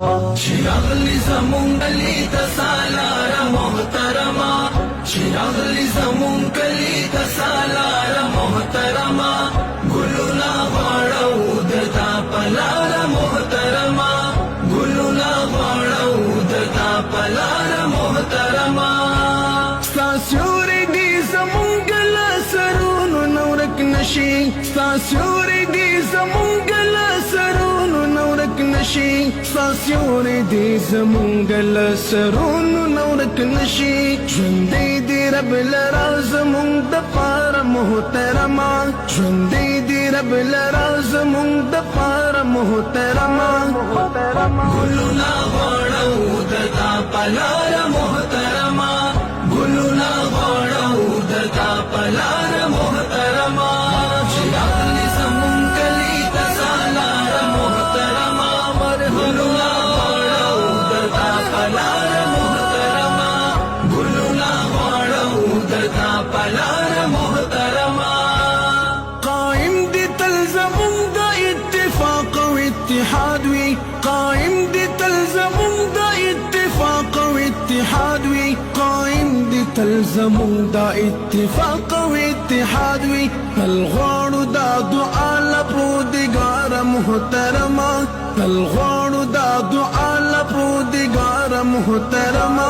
شراغلی زمون کلی تسالار محترما شراغلی زمون کلی تسالار محترما گلونا غاړو دتا پلار محترما گلونا غاړو دتا پلار محترما ستاسیوري دي زمون گل سرونو نورک نشي ستاسیوري دي زمون گل سرونو نورک نشي ستاسیوري دي زمون گل سرونو نورک نشي ژوندې دي رب لرا زمون د پاره محترما ژوندې دي رب لرا زمون د پاره محترما ګلونا غاړو دتا پلار محترما ګلونا غاړو دتا پلار محترما شراغلی زمون کلی تسالار محترما ګلونا غاړو دتا پلار محترما ګلونا غاړو دتا پلار محترما قائم دي تل زمون د اتفاق او اتحاد وي قائم دي تل زمون د اتفاق او اتحاد وي قائم دي تل زمون د اتفاق او اتحاد وي تل غواړو دا دعا لپرودګار محترما تل غواړو دا دعا لپرودګار محترما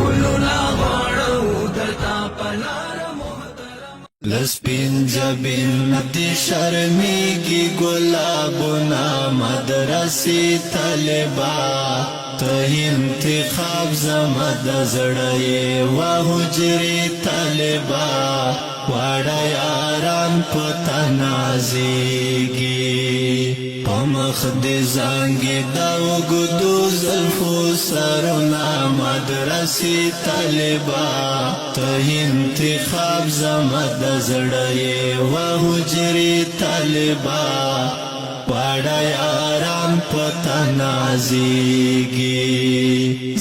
ګلونا غواړو دتا پلار لسپین جبین دی شرمیگی گلابنا مدرسی طالبا ته انتخاب زمد زړی و حجری طالبا واړه یاران پتا نازیږي پمخ دې زنګي دا وګدو زلفو سرنا مدرسې طالبا ته انتخاب زمد زړی و حجری طالبا واړه یاران پتا نازیږي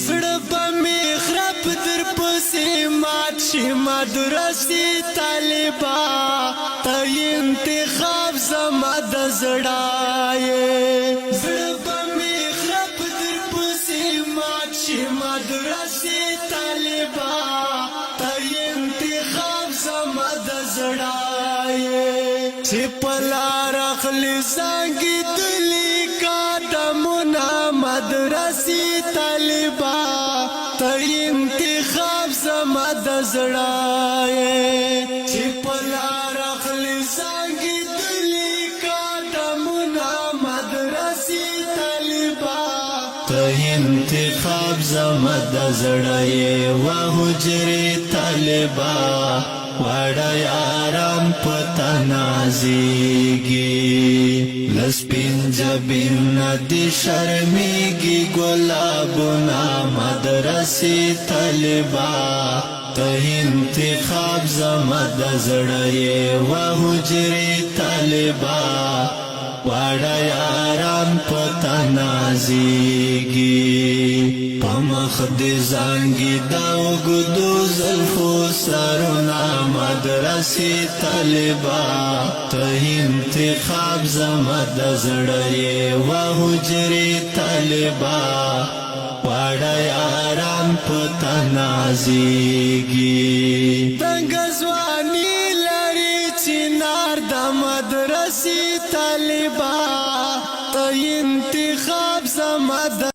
زړه په می خراب در پسې مات شي مدرسې طالبا ته انتخاب زما د زړای زړه په می خراب در پسې مات شي مدرسې طالبا ته انتخاب زما د زړای چې پلار اخلي زنګي دلی کا دمنا مدرسې طالبا ته انتخاب زما د زړای چې پلار اخلي زنګي دلی کا دمنا مدرسې طالبا ته انتخاب زما د زړای و حجرې طالبا واړه یاران پتا نازیږي لسپین جبین دی شرمیږي ګلابنا مدرسې طالبا ته انتخاب زما د زړی و حجرې طالبا واړه یاران پتا نازیږي پمخ دې زنګي دا وګدو زلفو سرنا مدرسې طالبا ته انتخاب زما د زړی و حجرې طالبا واړه یاران پتا نازیږي تنگ ځواني لري چنار د مدرسې طالبا ته انتخاب زما